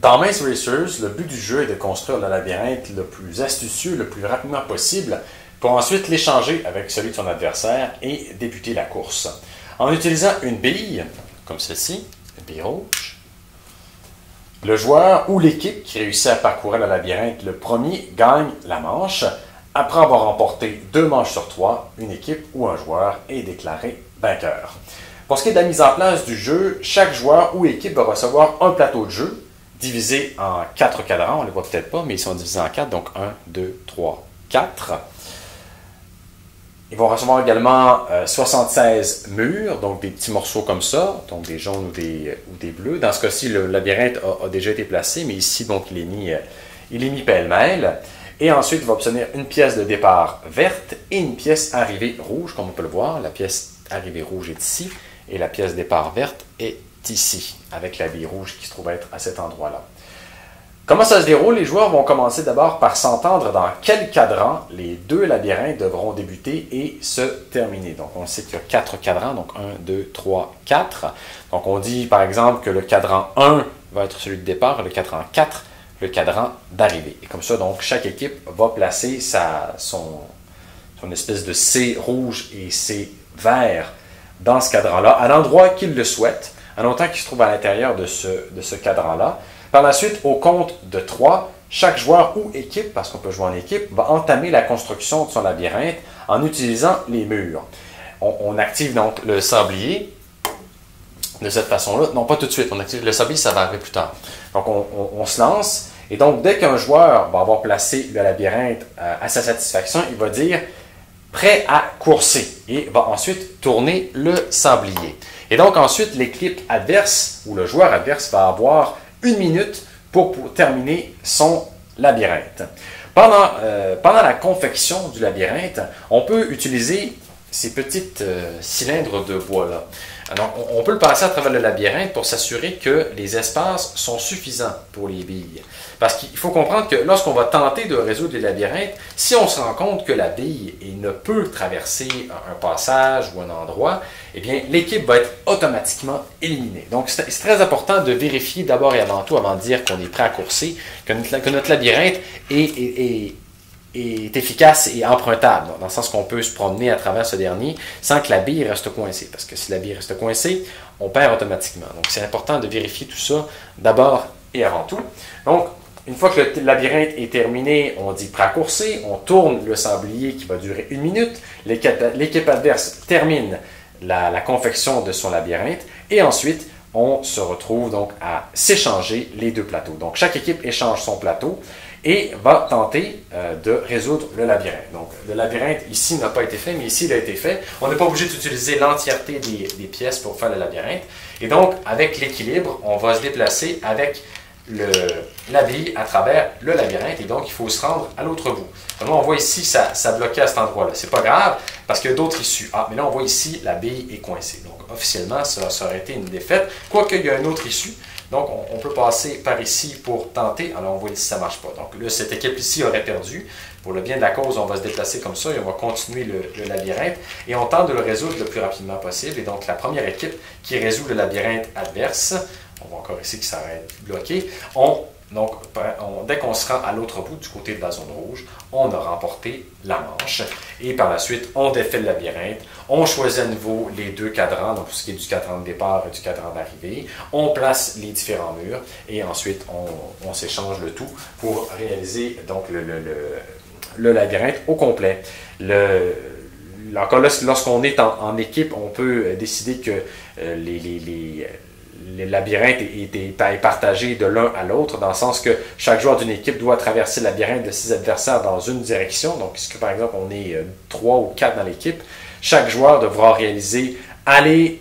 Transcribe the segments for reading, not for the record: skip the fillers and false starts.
Dans Maze Racers, le but du jeu est de construire le labyrinthe le plus astucieux, le plus rapidement possible, pour ensuite l'échanger avec celui de son adversaire et débuter la course. En utilisant une bille, comme celle-ci, une bille rouge, le joueur ou l'équipe qui réussit à parcourir le labyrinthe le premier gagne la manche. Après avoir remporté 2 manches sur 3, une équipe ou un joueur est déclaré vainqueur. Pour ce qui est de la mise en place du jeu, chaque joueur ou équipe va recevoir un plateau de jeu divisé en 4 cadrans. On ne les voit peut-être pas, mais ils sont divisés en 4, donc 1, 2, 3, 4. Ils vont recevoir également 76 murs, donc des petits morceaux comme ça, donc des jaunes ou des bleus. Dans ce cas-ci, le labyrinthe a déjà été placé, mais ici, donc, il est mis pêle-mêle. Et ensuite, il va obtenir une pièce de départ verte et une pièce arrivée rouge, comme on peut le voir. La pièce arrivée rouge est ici, et la pièce départ verte est ici, avec la bille rouge qui se trouve être à cet endroit-là. Comment ça se déroule? Les joueurs vont commencer d'abord par s'entendre dans quel cadran les 2 labyrinthes devront débuter et se terminer. Donc, on sait qu'il y a 4 cadrans, donc 1, 2, 3, 4. Donc, on dit par exemple que le cadran 1 va être celui de départ, le cadran 4, le cadran d'arrivée. Et comme ça, donc, chaque équipe va placer son espèce de C rouge et C vert dans ce cadran-là, à l'endroit qu'il le souhaite, en autant qu'il se trouve à l'intérieur de ce cadran-là. Par la suite, au compte de 3, chaque joueur ou équipe, parce qu'on peut jouer en équipe, va entamer la construction de son labyrinthe en utilisant les murs. On active donc le sablier de cette façon-là. Non, pas tout de suite. On active le sablier, ça va arriver plus tard. Donc, on se lance. Et donc, dès qu'un joueur va avoir placé le labyrinthe à sa satisfaction, il va dire « prêt à courser » et va ensuite tourner le sablier. Et donc, ensuite, l'équipe adverse ou le joueur adverse va avoir 1 minute pour terminer son labyrinthe. Pendant la confection du labyrinthe, on peut utiliser ces petits cylindres de bois-là. Alors, on peut le passer à travers le labyrinthe pour s'assurer que les espaces sont suffisants pour les billes. Parce qu'il faut comprendre que lorsqu'on va tenter de résoudre les labyrinthes, si on se rend compte que la bille ne peut traverser un passage ou un endroit, eh bien, l'équipe va être automatiquement éliminée. Donc, c'est très important de vérifier d'abord et avant tout, avant de dire qu'on est prêt à courser, que notre labyrinthe est efficace et empruntable, dans le sens qu'on peut se promener à travers ce dernier sans que la bille reste coincée. Parce que si la bille reste coincée, on perd automatiquement. Donc, c'est important de vérifier tout ça d'abord et avant tout. Donc, une fois que le labyrinthe est terminé, on dit prêt à courser, on tourne le sablier qui va durer 1 minute, l'équipe adverse termine la confection de son labyrinthe et ensuite, on se retrouve donc à s'échanger les 2 plateaux. Donc, chaque équipe échange son plateau et va tenter de résoudre le labyrinthe. Donc, le labyrinthe ici n'a pas été fait, mais ici il a été fait. On n'est pas obligé d'utiliser l'entièreté des pièces pour faire le labyrinthe. Et donc, avec l'équilibre, on va se déplacer avec la bille à travers le labyrinthe et donc il faut se rendre à l'autre bout. Alors, on voit ici ça bloquait à cet endroit-là. C'est pas grave parce qu'il y a d'autres issues. Ah, mais là on voit ici la bille est coincée. Donc officiellement ça aurait été une défaite, quoique il y a une autre issue. Donc on peut passer par ici pour tenter. Alors on voit ici ça ne marche pas. Donc là cette équipe ici aurait perdu. Pour le bien de la cause, on va se déplacer comme ça et on va continuer le labyrinthe et on tente de le résoudre le plus rapidement possible. Et donc la première équipe qui résout le labyrinthe adverse, on voit encore ici que ça va être bloqué. Dès qu'on se rend à l'autre bout, du côté de la zone rouge, on a remporté la manche. Et par la suite, on défait le labyrinthe. On choisit à nouveau les 2 cadrans, donc ce qui est du cadran de départ et du cadran d'arrivée. On place les différents murs et ensuite, on s'échange le tout pour réaliser donc, le labyrinthe au complet. Encore là, lorsqu'on est en équipe, on peut décider que le labyrinthe est partagé de l'un à l'autre, dans le sens que chaque joueur d'une équipe doit traverser le labyrinthe de ses adversaires dans une direction. Donc, puisque par exemple, on est 3 ou 4 dans l'équipe, chaque joueur devra réaliser aller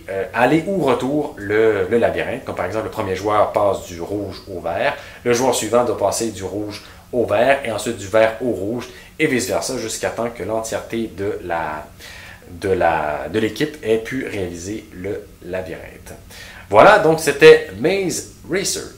ou retour le labyrinthe. Comme par exemple, le premier joueur passe du rouge au vert, le joueur suivant doit passer du rouge au vert et ensuite du vert au rouge et vice-versa jusqu'à temps que l'entièreté de l'équipe ait pu réaliser le labyrinthe. Voilà, donc c'était Maze Racers.